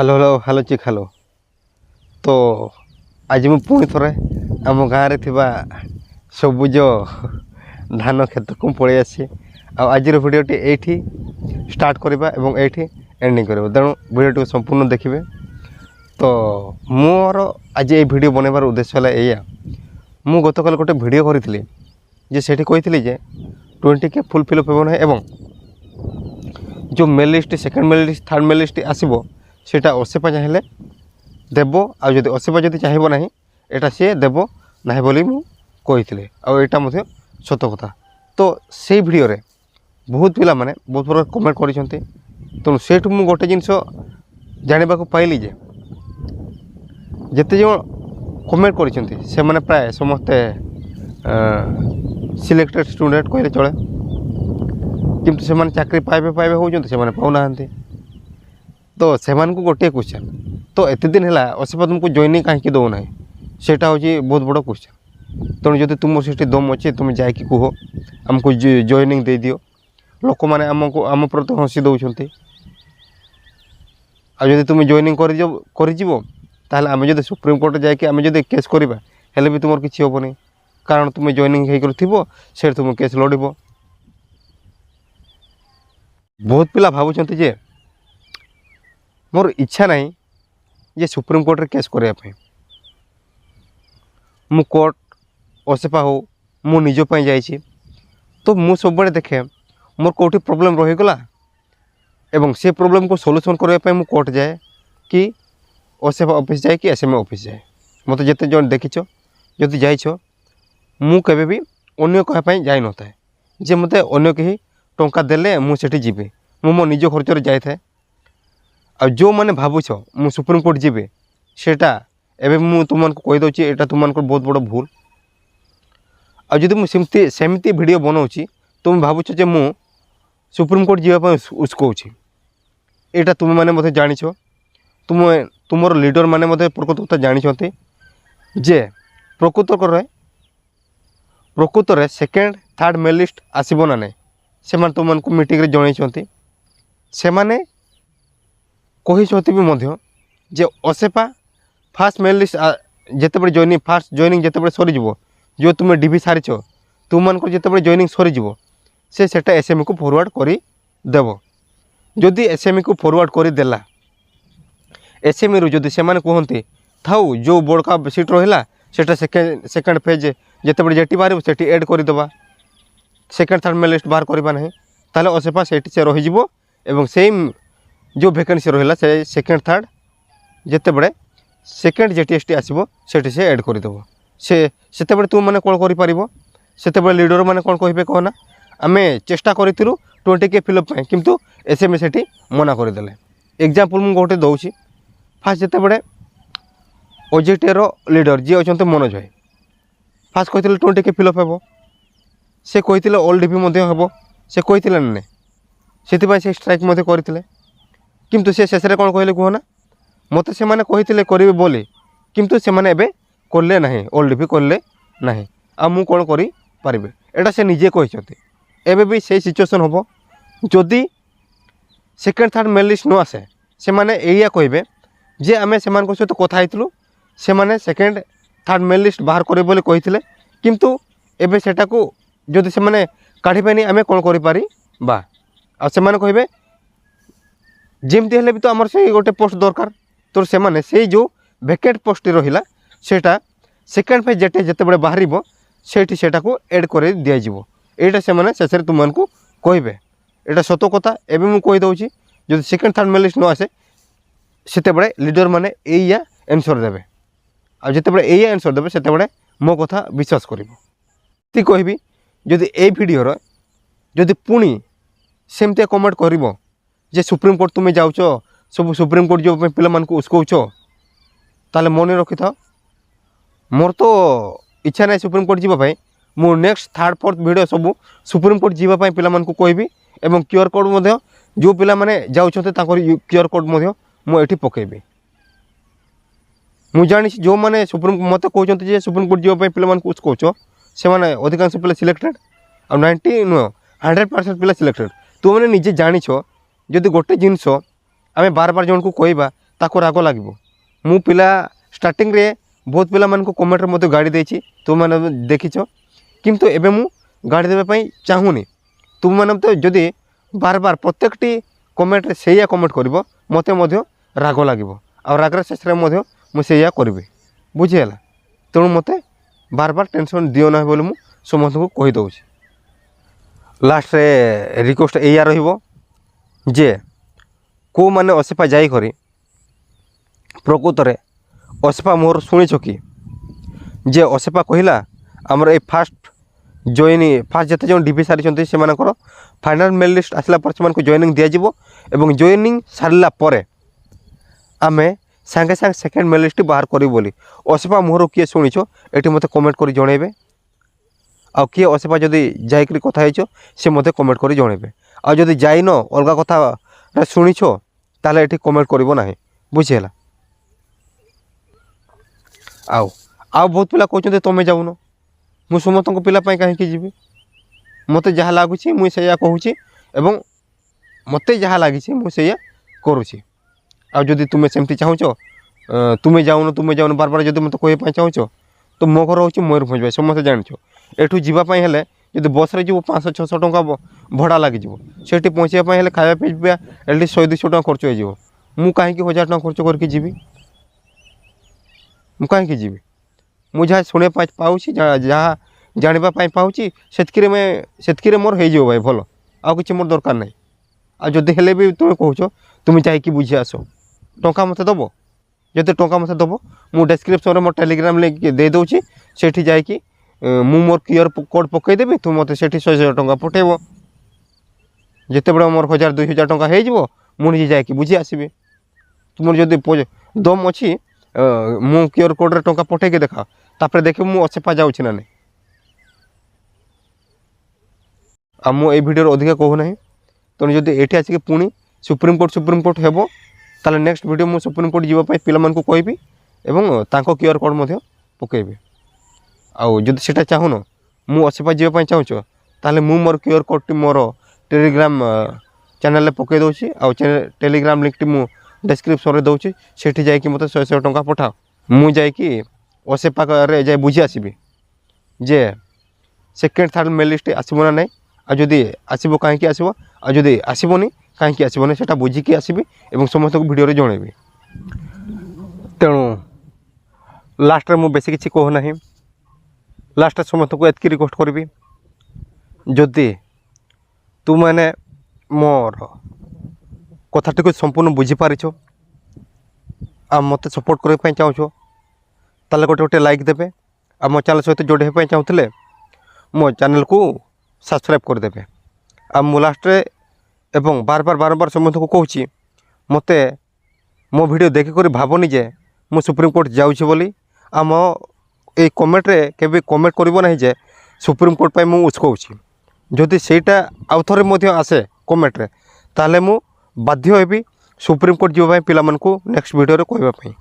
Hello hello hello चिक hello. तो आज मुझे पुणी थोड़े आम गाँव में सबुज धान खेत को पलि आसी आज भिडियोटी ये स्टार्ट करवा और ये एंडिंग कर तेणु भिडियो संपूर्ण देखिए। तो मोर आज ये भिडियो बनवार उद्देश्य है या मु गतकाल गोटे भिडियो करी जे सेठी कही जे 20K फुल फिल अप ना एवं जो mail list second mail list third mail list आसब सेटा असेपा चाहिए देव आदि असेपा जब चाहिए ना यहाँ सी देव ना बोली मुझे आईटा सत कथा। तो से भिडियो रे बहुत पिला माने बहुत प्रकार कमेंट कर तेणु से गोटे जिनस जानवा पाइली जे जिते जन कमेंट कर प्राय समस्ते सिलेक्टेड स्टूडेंट कहले चले किंतु से चाकरी पाइबे पाइबे होती से पाऊना। तो से गोटे क्वेश्चन तो एत दिन है असेपा तुमको जॉइनिंग कहीं दौना सेटा हूँ बहुत बड़ क्वेश्चन। तेणु जब तुम से दम अच्छे तुम जाकि कह आमको जॉइनिंग दे दियो लोक मैंने आमको आम प्रति हसी दौरान आदि तुम जॉइनिंग कर आम जो सुप्रीम कोर्ट जाकि केस करवा हेल्ले भी तुम किसी हेनी कारण तुम जॉइनिंग हो से तुम केस लड़। बहुत पिला भावुं जे मोर इच्छा नहीं जे सुप्रीम कोर्ट रे केस करने मु कोर्ट असेपा हो मु निजपाई जाइए तो मु सब बड़े देखे मोर कोठी प्रॉब्लम रहीगला एवं से प्रॉब्लम को सॉल्यूशन करने मु कोर्ट जाए कि असेपा ऑफिस जाए कि एसएमए ऑफिस जाए मत जिते जन देखीच जदि जाइछ मु केबे भी अन्य कहपाई जाई न थाए जे मते अन्य कहीं टंका देले मु सेठी जीवे मु मो निज खर्च रे जाए थाए। आ जो मैंने भावुछ मु सुप्रीम कोर्ट जीवे सेटा एबे मु तुमको कही दउची एटा तुमको बहुत बड़ भूल। आ जदि मु सेमती वीडियो बनाऊँगी तुम भावुछ जे मु सुप्रीम कोर्ट जीवा उस्कौची एटा तुम मैंने मते जानिछ तुमर लीडर मैंने मते प्रकृत कथा जानिछन्ते जे प्रकृत रे सेकेंड थर्ड मेल लिस्ट आसीबो ना नै से तुमको मीटिंग रे जणाइछन्ते से माने कही भी जे असेपा फास्ट मेल लिस्ट जिते जॉइनिंग फास्ट जॉइनिंग जिते सरीज जो तुम डीवी सारीच तुम जिते जॉइनिंग सरीज सेटा एसएमई को फॉरवर्ड करदेव जदि एसएमई को फॉरवर्ड करदेला एसएमई रु जदि से कहते थाउ जो बड़का सीट रहा सेटा सेकेंड फेज जिते जेटी बाहर से एड करदेवा सेकेंड थर्ड मेल लिस्ट बाहर करवा ना ताले असेपा से रही एवं सेम जो वैकेंसी रहा से सेकेंड थर्ड जिते बड़े सेकेंड जेटीएसटी आसो से एड करदेव से तुम मैंने कौन कर लीडर मैंने कौन कहे कहना आम चेष्टा करूँ 20K फिलअप किंतु एसएमए से मना करदे। एग्जांपल मुझे गोटे दूसरी फास्ट जिते बड़े ओजेटी रो लीडर जी अच्छा मनोज भाई फास्ट कहते 20K फिलअप हे से कहते ऑल डीपी हम से कहते ना से स्ट्राइक करते किंतु से शेष कौन कहले कहना मत से मैंने कहते करेंगे बोली किंतु से मैंने एबे करले नहीं ऑल डीपी करले नहीं आ मु कौन करी पारिबे एटा से निजे कहते एबे भी से सिचुएशन हम जदि सेकेंड थर्ड मेल लिस्ट न आसे से माने एया कहबे जे आमे सेमान सहित कथा होइतलु से माने सेकेंड थर्ड मेल लिस्ट बाहर करे बोले कहिथिले किंतु एबे सेटा को जदि से माने काढी पानी आमे कौन करि पारी बा आ से माने कहबे जेमती हेले भी तो आमर से गोटे पोस्ट दरकार तो से माने से जो वैकेंट पोस्ट रहिला सेटा सेकेंड फेज जेटे जते बड़े बाहरिबो सेठी सेटा को ऐड कर दिया जिवो एटा से माने शेष तुमको कहबे एटा सत कथा एबे मु कहि दउची जदि सेकेंड थर्ड मेल लिस्ट न आसे सेते बड़े लीडर माने एया आंसर देबे आ जते बड़े एया आंसर देबे सेते बड़े मो कथा विश्वास करिवो ती कहबी जदि ए वीडियो रो जदि पुणी सेमते कमेंट करिवो जे सुप्रीम कोर्ट तुम्हें जाऊच सब सुप्रीम कोर्ट जो पिला मानकु उस्कौच ताले मन रखि था मोर तो इच्छा नहीं सुप्रीम कोर्ट जीवाई मु नेक्स्ट थर्ड फोर्थ वीडियो सब सुप्रीम कोर्ट जीवाई पिला मानकु कहबी एवं क्यूआर कोड मध्य जो पिला माने जाउछते ताकर क्यूआर कोड मध्य मु एठी पकेबी मु जानि जो माने सुप्रीम मते कहउछते जे सुप्रीम कोर्ट जीवाई पिला मानकु उस्कौच से माने अधिकांश पिला सिलेक्टेड आ 90 नो 100% पिला सिलेक्टेड तुम मैंने निजे जानिछ जदि गोटे जिनस आम बार बार जन को कहवा ताको राग लगे मु पिला स्टार्टिंग रे बहुत पिला मानक कमेंट मत गाड़ी देछि तुम मैंने देखिछ किंतु एबे मु गाड़ी देवाई चाहूनी तुम मैंने तो जदि बार बार प्रत्येकटी कमेंट रे सेया कमेंट कर मत राग लगे आ रागर शेष में मुझे करी बुझीगला तेणु मत बार बार टेंशन दियो ना बोले मुझे समस्त को कहीदे लास्ट रे रिक्वेस्ट या जे को मैंने असेपा जाई करी प्रकृत रे असेपा मोर शुणीच कि जे असेपा कहला आमर ए फास्ट जिते जो डिपी सारी से फाइनाल मेल लिस्ट आसला पर जॉइनिंग दिज्व एवं जॉइनिंग सारा पर आमे सांगे सांगे सेकेंड मेल लिस्ट बाहर करी बोली असेपा मोहर किए शुणीच ये मत कमेंट कर जनइबे आ किए असेपा जदि जाइक कथा से मत कमेंट कर जनइबे आ जदि जाइन अलग कथा शुणीच ताले ये कमेंट करना बुझीगला आउ बहुत पिला कहते तुम्हें जाऊन मु समस्त पिला कहीं जी मत जहाँ लगुच मुझे कहूँ एवं मत जहाँ लगी मुझे करुँची आदि तुम्हें सेमती चाहूच तुम्हें जाऊन बार बार जब मत कहवाई चाहूच तो मो घर हूँ मयूरभंज भाई समस्त जाच एठू जावाई हेले जब बस रे जीव 500-600 टंका भड़ा लगे से पहुँचापी खाया पीवा एटलिस्ट 100-200 टंका खर्च हो मु कहीं 1000 टंका खर्च करके जीवी मु कहीं जीवी मु जहाँ शुणे पाऊँ जहाँ जानापी पाऊँ से मोर हो भाई भल आउ कि मोर दरकार ना आदि हेले भी तुम्हें कौच तुम्हें चाहिए बुझी आस टंका मत दब जब टंका मत दब मु डिस्क्रिप्शन में मोर टेलीग्राम लिंक दे दूँगी सेठी जाकि मु मोर क्यूआर कोड पकईदेवी तुम मत से 100 टंका पठेब जिते बड़ा मोर 1000-2000 टंका हो मुझे जाकि बुझी आसबि तुम जदि दम अच्छी मु क्यूआर कोड रे टंका पठे देखा तापर देख मु असेपा जाऊँ ना नहीं आ मु ए वीडियो अधिक कहूना तेणु जदि ये आसिक पुणी सुप्रीमकोर्ट हेब ताले नेक्स्ट वीडियो मु सुप्रीमकोर्ट जीवाई पिला को कहबी एवं तांको क्यूआर कोड पकईबी आउ जदि सेटा चाहून मु असेपा जीवाई चाहूच ताले मु मोर क्यूआर कोड टी मोर टेलीग्राम चैनल में पकई दूसरी आउ टेलीग्राम लिंक टी मु डिस्क्रिप्शन में दूसरी सेठी जाकि मत 100 टंका पठाओ मु जाकि असेपा जाए बुझी आसबि जे सेकेंड थर्ड मेल लिस्ट आसब ना नहीं आदि आसब कहीं आसब आदि आसबनी कहीं आसबनी से बुझिकी आसबि एवं समस्त को वीडियो जनइबी तेणु लास्ट में बेसी किसी कहूना लास्ट समस्त को एतकी रिक्वेस्ट करी जदि तुमने मोर कथाटी को संपूर्ण बुझीपार आ मत सपोर्ट करने चाहूँ ताले गोटे लाइक देवे आ मो चैनल सहित जोड़े चाहूले मो चैनल को सब्सक्राइब करदे आ मु लास्ट एवं बार बार समस्त को कहूँ मत मो वीडियो देखिक भावनी जे मु सुप्रीमकोर्ट जाऊँगी बोली आ मो ये कमेंट रे केबे कमेंट करिवो नहीं जे सुप्रीमकोर्ट पाई मु उस्कौछि जदि सेटा आउ थरे आसे कमेंट रे ताले मु बाध्य हेबी सुप्रीमकोर्ट जीवा पिला मानकु नेक्स्ट वीडियो रे कहबा पई।